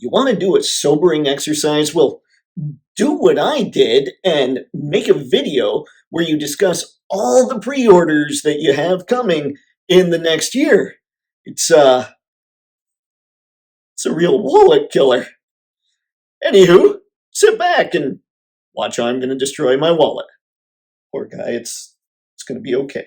You want to do a sobering exercise? Well, do what I did and make a video where you discuss all the pre-orders that you have coming in the next year. It's a real wallet killer. Anywho, sit back and watch how I'm going to destroy my wallet. Poor guy, it's going to be okay.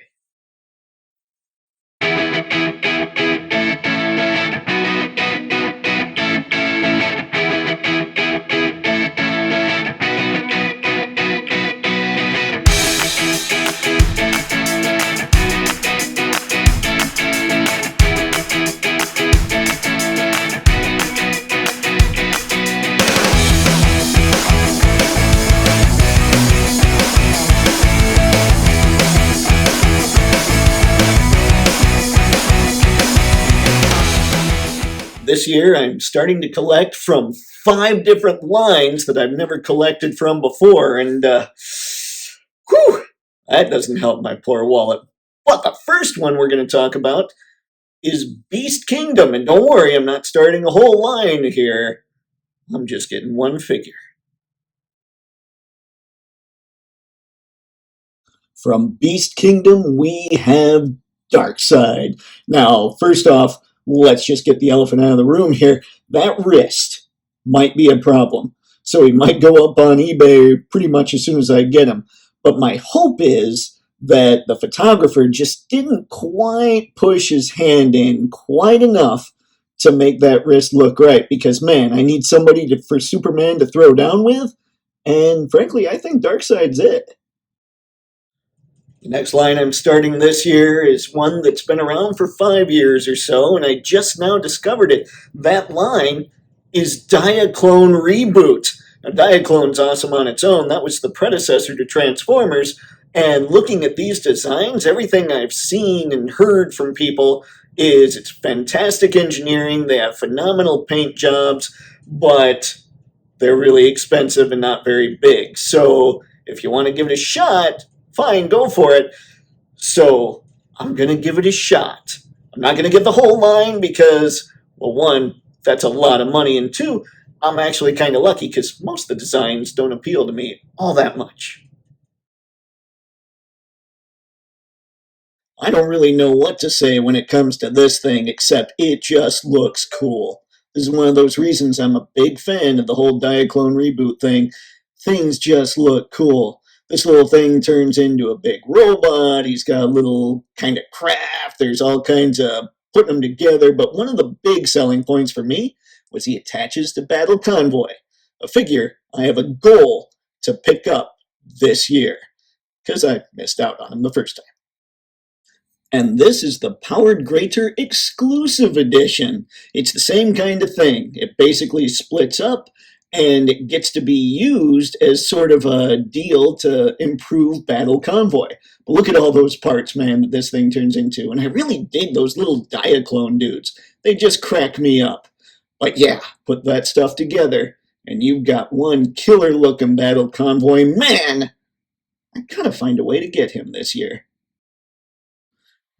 This year, I'm starting to collect from 5 different lines that I've never collected from before, and whew, that doesn't help my poor wallet. But the first one we're going to talk about is Beast Kingdom, and don't worry, I'm not starting a whole line here. I'm just getting one figure. From Beast Kingdom, we have Darkseid. Now, first off, let's just get the elephant out of the room here. That wrist might be a problem. So he might go up on eBay pretty much as soon as I get him. But my hope is that the photographer just didn't quite push his hand in quite enough to make that wrist look right. Because, man, I need somebody for Superman to throw down with. And frankly, I think Darkseid's it. The next line I'm starting this year is one that's been around for 5 years or so, and I just now discovered it. That line is Diaclone Reboot. Now, Diaclone's awesome on its own. That was the predecessor to Transformers, and looking at these designs, everything I've seen and heard from people is it's fantastic engineering. They have phenomenal paint jobs, but they're really expensive and not very big. So if you want to give it a shot, fine, go for it. So I'm going to give it a shot. I'm not going to get the whole line because, well, one, that's a lot of money, and two, I'm actually kind of lucky because most of the designs don't appeal to me all that much. I don't really know what to say when it comes to this thing, except it just looks cool. This is one of those reasons I'm a big fan of the whole Diaclone Reboot thing. Things just look cool. This little thing turns into a big robot. He's got a little kind of craft. There's all kinds of putting them together. But one of the big selling points for me was he attaches to Battle Convoy, a figure I have a goal to pick up this year because I missed out on him the first time. And this is the Powered Greater Exclusive Edition. It's the same kind of thing. It basically splits up and it gets to be used as sort of a deal to improve Battle Convoy. But look at all those parts, man, that this thing turns into. And I really dig those little Diaclone dudes. They just crack me up. But yeah, put that stuff together, and you've got one killer-looking Battle Convoy. Man, I gotta find a way to get him this year.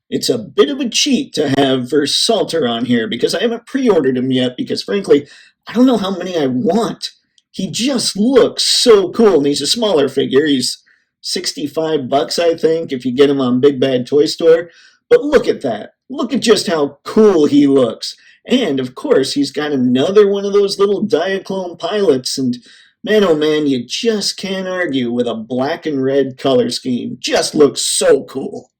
It's a bit of a cheat to have Versalter on here because I haven't pre-ordered him yet because, frankly, I don't know how many I want. He just looks so cool, and he's a smaller figure. He's $65, I think, if you get him on Big Bad Toy Store. But look at that. Look at just how cool he looks. And, of course, he's got another one of those little Diaclone pilots. And, man, oh man, you just can't argue with a black and red color scheme. Just looks so cool.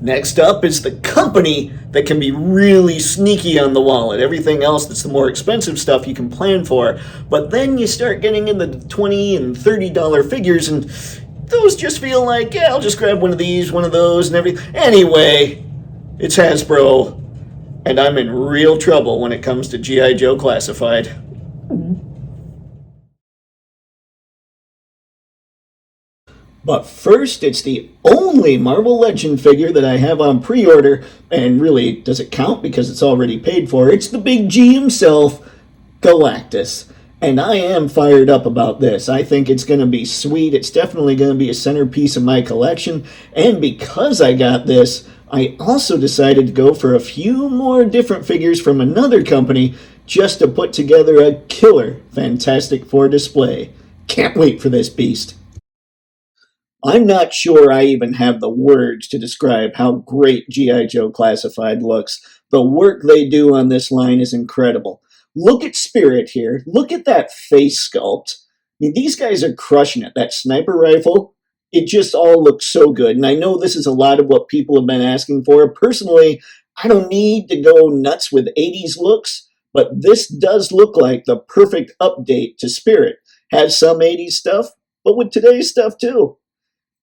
Next up is the company that can be really sneaky on the wallet. Everything else that's the more expensive stuff you can plan for. But then you start getting in the $20 and $30 figures, and those just feel like, yeah, I'll just grab one of these, one of those, and everything. Anyway, it's Hasbro, and I'm in real trouble when it comes to G.I. Joe Classified. But first, it's the only Marvel Legend figure that I have on pre-order, and really, does it count because it's already paid for? It's the big G himself, Galactus. And I am fired up about this. I think it's going to be sweet. It's definitely going to be a centerpiece of my collection. And because I got this, I also decided to go for a few more different figures from another company just to put together a killer Fantastic Four display. Can't wait for this beast. I'm not sure I even have the words to describe how great G.I. Joe Classified looks. The work they do on this line is incredible. Look at Spirit here. Look at that face sculpt. I mean, these guys are crushing it. That sniper rifle, it just all looks so good. And I know this is a lot of what people have been asking for. Personally, I don't need to go nuts with 80s looks, but this does look like the perfect update to Spirit. Has some 80s stuff, but with today's stuff too.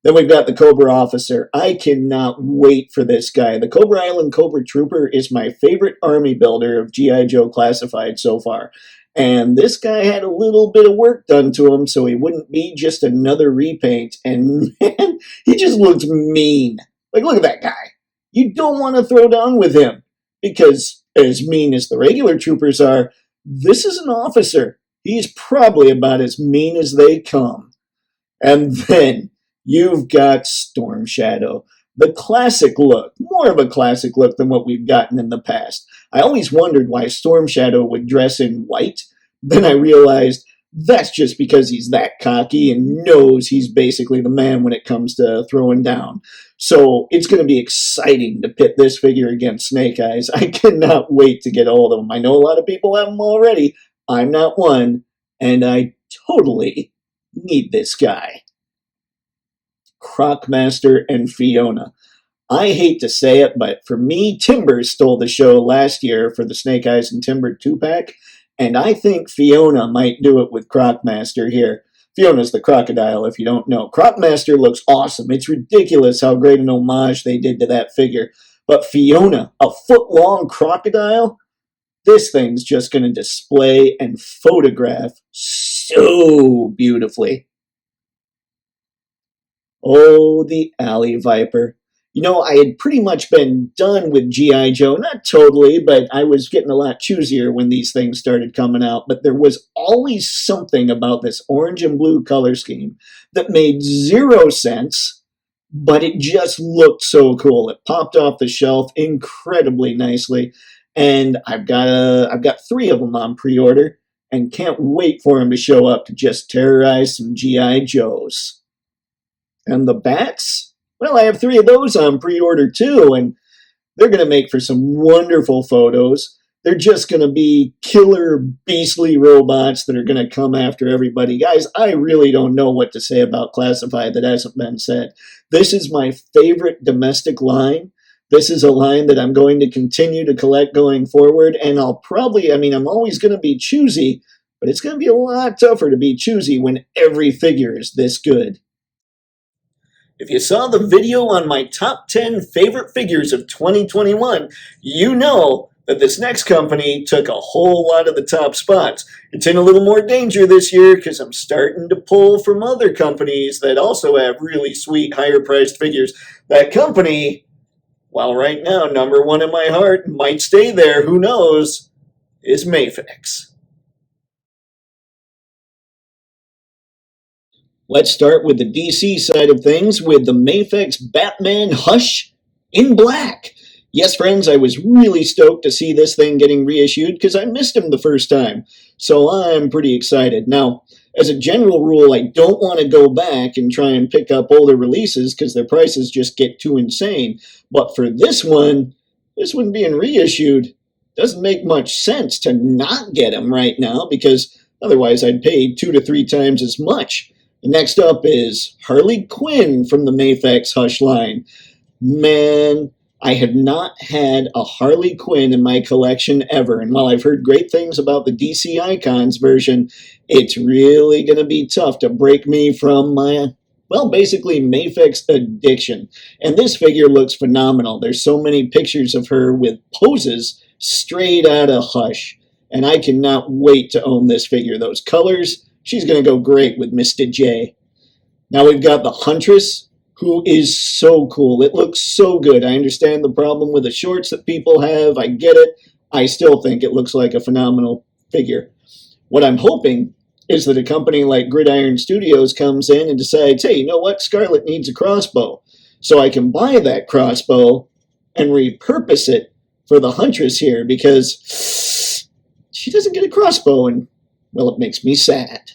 Then we've got the Cobra Officer. I cannot wait for this guy. The Cobra Island Cobra Trooper is my favorite army builder of G.I. Joe Classified so far. And this guy had a little bit of work done to him so he wouldn't be just another repaint. And man, he just looks mean. Like, look at that guy. You don't want to throw down with him because as mean as the regular troopers are, this is an officer. He's probably about as mean as they come. And then you've got Storm Shadow. The classic look, more of a classic look than what we've gotten in the past. I always wondered why Storm Shadow would dress in white. Then I realized that's just because he's that cocky and knows he's basically the man when it comes to throwing down. So it's going to be exciting to pit this figure against Snake Eyes. I cannot wait to get a hold of him. I know a lot of people have him already. I'm not one, and I totally need this guy. Crocmaster and Fiona. I hate to say it, but for me, Timber stole the show last year for the Snake Eyes and Timber 2-pack, and I think Fiona might do it with Crocmaster here. Fiona's the crocodile, if you don't know. Crocmaster looks awesome. It's ridiculous how great an homage they did to that figure. But Fiona, a foot-long crocodile? This thing's just going to display and photograph so beautifully. Oh, the Alley Viper. You know, I had pretty much been done with G.I. Joe. Not totally, but I was getting a lot choosier when these things started coming out. But there was always something about this orange and blue color scheme that made zero sense, but it just looked so cool. It popped off the shelf incredibly nicely. And I've got 3 of them on pre-order and can't wait for them to show up to just terrorize some G.I. Joes. And the bats? Well, I have 3 of those on pre-order too, and they're going to make for some wonderful photos. They're just going to be killer, beastly robots that are going to come after everybody. Guys, I really don't know what to say about Classified that hasn't been said. This is my favorite domestic line. This is a line that I'm going to continue to collect going forward, and I'm always going to be choosy, but it's going to be a lot tougher to be choosy when every figure is this good. If you saw the video on my top 10 favorite figures of 2021, you know that this next company took a whole lot of the top spots. It's in a little more danger this year because I'm starting to pull from other companies that also have really sweet, higher-priced figures. That company, while right now number 1 in my heart, might stay there, who knows, is Mafex. Let's start with the DC side of things with the Mafex Batman Hush in black. Yes, friends, I was really stoked to see this thing getting reissued because I missed him the first time, so I'm pretty excited. Now, as a general rule, I don't want to go back and try and pick up older releases because their prices just get too insane. But for this one being reissued, doesn't make much sense to not get him right now because otherwise I'd pay 2 to 3 times as much. Next up is Harley Quinn from the Mafex Hush line. Man, I have not had a Harley Quinn in my collection ever, and while I've heard great things about the DC Icons version, it's really going to be tough to break me from my, basically Mafex addiction. And this figure looks phenomenal. There's so many pictures of her with poses straight out of Hush, and I cannot wait to own this figure. Those colors, she's going to go great with Mr. J. Now we've got the Huntress, who is so cool. It looks so good. I understand the problem with the shorts that people have. I get it. I still think it looks like a phenomenal figure. What I'm hoping is that a company like Gridiron Studios comes in and decides, hey, you know what? Scarlet needs a crossbow. So I can buy that crossbow and repurpose it for the Huntress here because she doesn't get a crossbow, and, well, it makes me sad.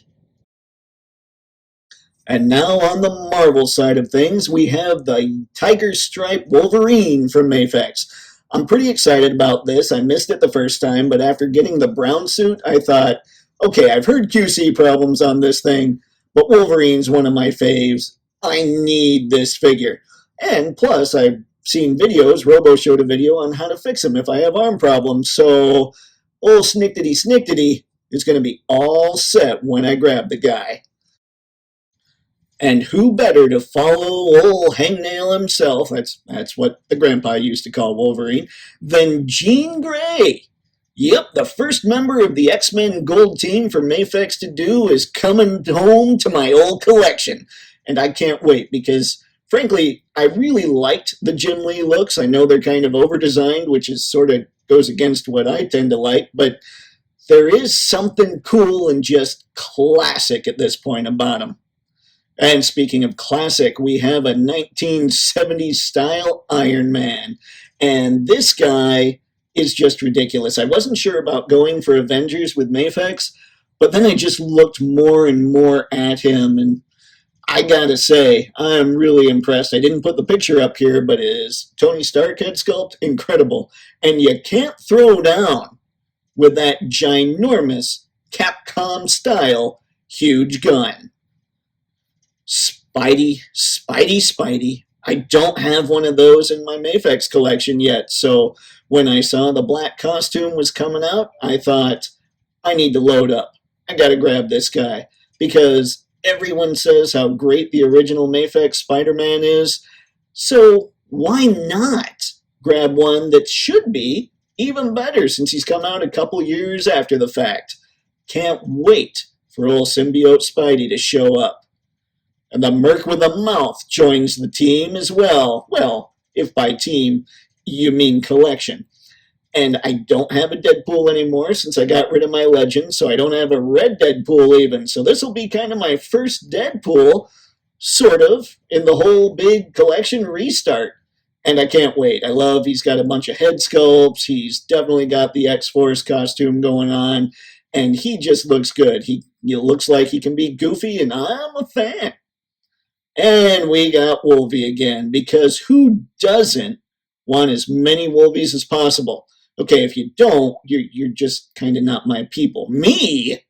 And now on the Marvel side of things, we have the Tiger Stripe Wolverine from Mafex. I'm pretty excited about this. I missed it the first time, but after getting the brown suit, I thought, okay, I've heard QC problems on this thing, but Wolverine's one of my faves. I need this figure. And plus, I've seen videos, Robo showed a video on how to fix him if I have arm problems, so old Snickety Snickety is going to be all set when I grab the guy. And who better to follow old Hangnail himself, that's what the grandpa used to call Wolverine, than Jean Grey. Yep, the first member of the X-Men Gold team for Mafex to do is coming home to my old collection. And I can't wait because, frankly, I really liked the Jim Lee looks. I know they're kind of over-designed, which is sort of goes against what I tend to like, but there is something cool and just classic at this point about them. And speaking of classic, we have a 1970s style Iron Man. And this guy is just ridiculous. I wasn't sure about going for Avengers with Mafex, but then I just looked more and more at him, and I gotta say, I'm really impressed. I didn't put the picture up here, but his Tony Stark head sculpt, incredible. And you can't throw down with that ginormous Capcom style huge gun. Spidey. I don't have one of those in my Mafex collection yet, so when I saw the black costume was coming out, I thought, I need to load up. I gotta grab this guy, because everyone says how great the original Mafex Spider-Man is, so why not grab one that should be even better since he's come out a couple years after the fact? Can't wait for old symbiote Spidey to show up. And the Merc with a Mouth joins the team as well. Well, if by team you mean collection. And I don't have a Deadpool anymore since I got rid of my Legend, so I don't have a red Deadpool even. So this will be kind of my first Deadpool, sort of, in the whole big collection restart. And I can't wait. I love he's got a bunch of head sculpts. He's definitely got the X-Force costume going on. And he just looks good. He looks like he can be goofy, and I'm a fan. And we got Wolvie again, because who doesn't want as many Wolvies as possible? Okay, if you don't, you're just kind of not my people. Me,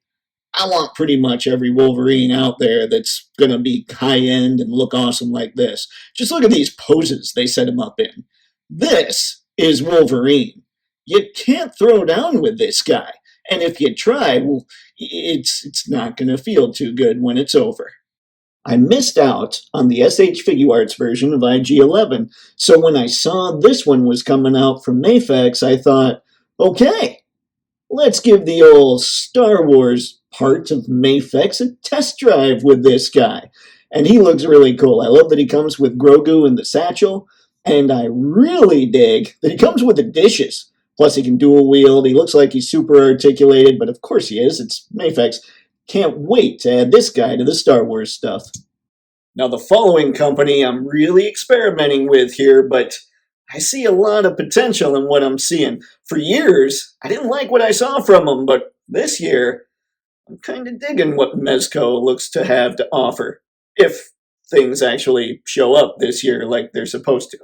I want pretty much every Wolverine out there that's going to be high-end and look awesome like this. Just look at these poses they set him up in. This is Wolverine. You can't throw down with this guy. And if you try, well, it's not going to feel too good when it's over. I missed out on the H FIguarts version of IG-11, so when I saw this one was coming out from Mafex, I thought, okay, let's give the old Star Wars part of Mafex a test drive with this guy. And he looks really cool. I love that he comes with Grogu in the satchel, and I really dig that he comes with the dishes. Plus he can dual wield, he looks like he's super articulated, but of course he is, it's Mafex. Can't wait to add this guy to the Star Wars stuff. Now, the following company I'm really experimenting with here, but I see a lot of potential in what I'm seeing. For years, I didn't like what I saw from them, but this year, I'm kind of digging what Mezco looks to have to offer, if things actually show up this year like they're supposed to.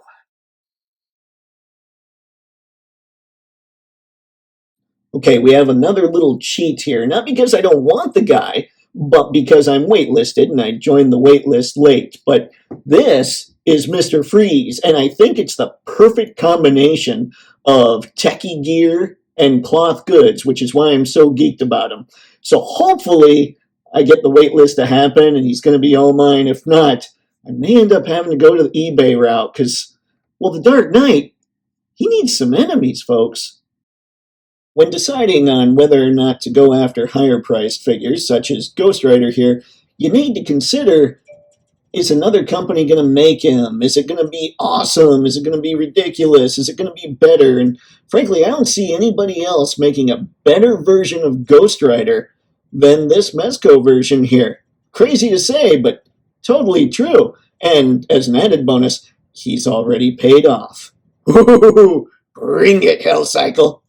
Okay, we have another little cheat here, not because I don't want the guy, but because I'm waitlisted and I joined the waitlist late. But this is Mr. Freeze, and I think it's the perfect combination of techie gear and cloth goods, which is why I'm so geeked about him. So hopefully I get the waitlist to happen and he's going to be all mine. If not, I may end up having to go to the eBay route because, well, the Dark Knight, he needs some enemies, folks. When deciding on whether or not to go after higher priced figures, such as Ghost Rider here, you need to consider, is another company going to make him? Is it going to be awesome? Is it going to be ridiculous? Is it going to be better? And frankly, I don't see anybody else making a better version of Ghost Rider than this Mezco version here. Crazy to say, but totally true. And as an added bonus, he's already paid off. Ooh, bring it, Hell Cycle.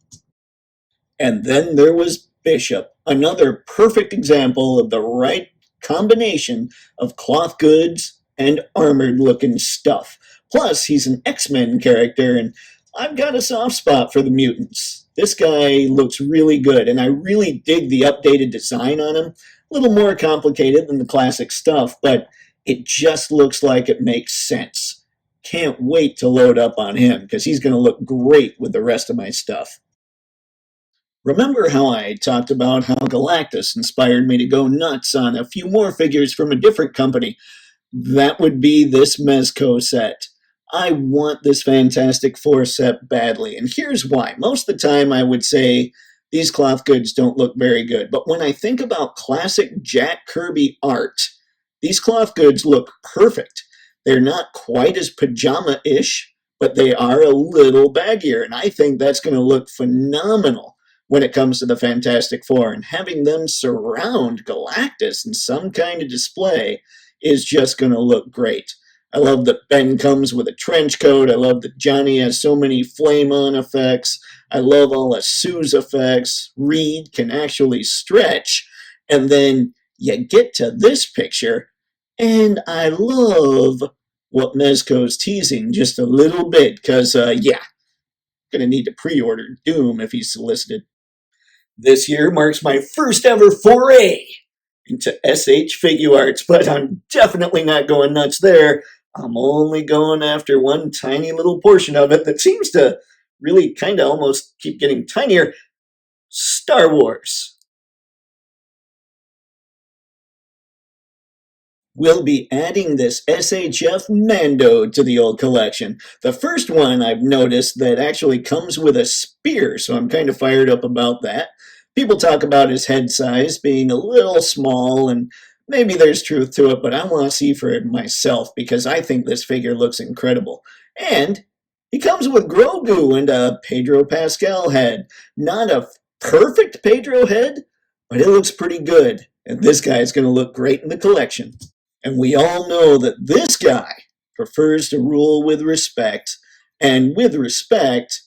And then there was Bishop, another perfect example of the right combination of cloth goods and armored looking stuff. Plus, he's an X-Men character, and I've got a soft spot for the mutants. This guy looks really good, and I really dig the updated design on him. A little more complicated than the classic stuff, but it just looks like it makes sense. Can't wait to load up on him, because he's going to look great with the rest of my stuff. Remember how I talked about how Galactus inspired me to go nuts on a few more figures from a different company? That would be this Mezco set. I want this Fantastic Four set badly, and here's why. Most of the time I would say these cloth goods don't look very good, but when I think about classic Jack Kirby art, these cloth goods look perfect. They're not quite as pajama-ish, but they are a little baggier, and I think that's going to look phenomenal when it comes to the Fantastic Four. And having them surround Galactus in some kind of display is just going to look great. I love that Ben comes with a trench coat. I love that Johnny has so many flame-on effects. I love all of Sue's effects. Reed can actually stretch. And then you get to this picture, and I love what Mezco's teasing just a little bit, because, yeah, going to need to pre-order Doom if he's solicited. This year marks my first ever foray into SH Figuarts, but I'm definitely not going nuts there. I'm only going after one tiny little portion of it that seems to really kind of almost keep getting tinier. Star Wars. We'll be adding this SHF Mando to the old collection. The first one I've noticed that actually comes with a spear, so I'm kind of fired up about that. People talk about his head size being a little small, and maybe there's truth to it, but I want to see for it myself because I think this figure looks incredible. And he comes with Grogu and a Pedro Pascal head. Not a perfect Pedro head, but it looks pretty good. And this guy is going to look great in the collection. And we all know that this guy prefers to rule with respect. And with respect,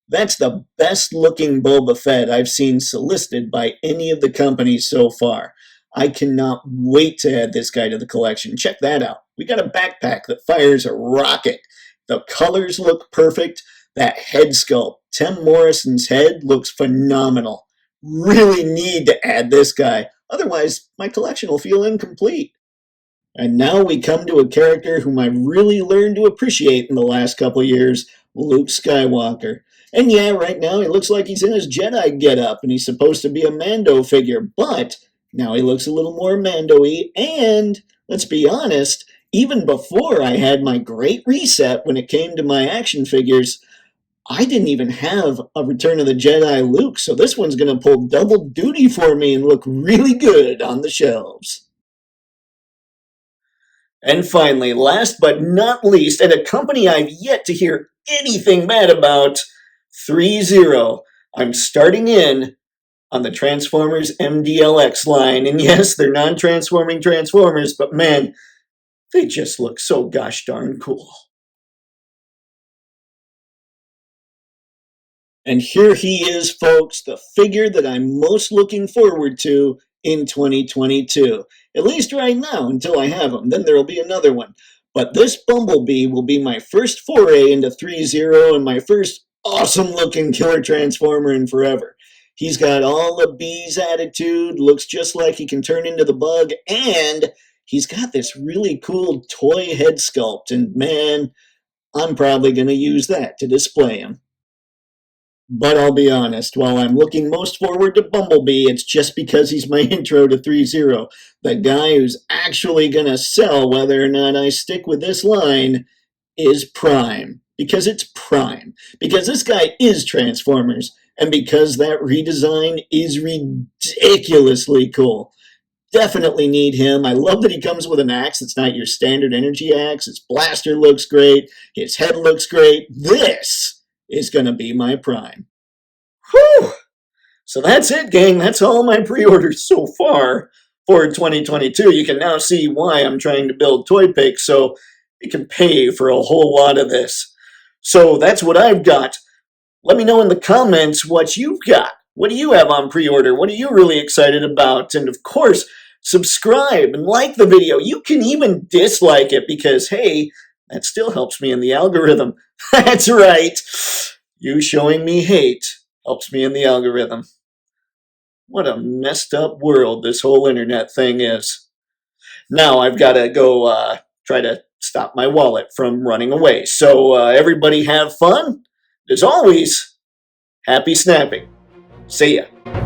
that's the best looking Boba Fett I've seen solicited by any of the companies so far. I cannot wait to add this guy to the collection. Check that out. We got a backpack that fires a rocket. The colors look perfect. That head sculpt, Tim Morrison's head, looks phenomenal. Really need to add this guy. Otherwise, my collection will feel incomplete. And now we come to a character whom I've really learned to appreciate in the last couple years, Luke Skywalker. And yeah, right now he looks like he's in his Jedi getup, and he's supposed to be a Mando figure, but now he looks a little more Mando-y, and let's be honest, even before I had my great reset when it came to my action figures, I didn't even have a Return of the Jedi Luke, so this one's going to pull double duty for me and look really good on the shelves. And finally, last but not least, and a company I've yet to hear anything bad about, Threezero. I'm starting in on the Transformers MDLX line. And yes, they're non-transforming Transformers, but man, they just look so gosh darn cool. And here he is, folks, the figure that I'm most looking forward to in 2022. At least right now, until I have him. Then there will be another one. But this Bumblebee will be my first foray into Threezero and my first awesome-looking killer Transformer in forever. He's got all the bee's attitude, looks just like he can turn into the bug, and he's got this really cool toy head sculpt. And man, I'm probably going to use that to display him. But I'll be honest, while I'm looking most forward to Bumblebee, it's just because he's my intro to Threezero. The guy who's actually going to sell whether or not I stick with this line is Prime. Because it's Prime. Because this guy is Transformers. And because that redesign is ridiculously cool. Definitely need him. I love that he comes with an axe. It's not your standard energy axe. His blaster looks great. His head looks great. This is going to be my Prime. Whew! So that's it, gang. That's all my pre-orders so far for 2022. You can now see why I'm trying to build Toypixx, so you can pay for a whole lot of this. So that's what I've got. Let me know in the comments what you've got. What do you have on pre-order? What are you really excited about? And of course, subscribe and like the video. You can even dislike it because, hey, that still helps me in the algorithm. That's right. You showing me hate helps me in the algorithm. What a messed up world this whole internet thing is. Now I've got to go try to stop my wallet from running away. So everybody have fun. As always, happy snapping. See ya.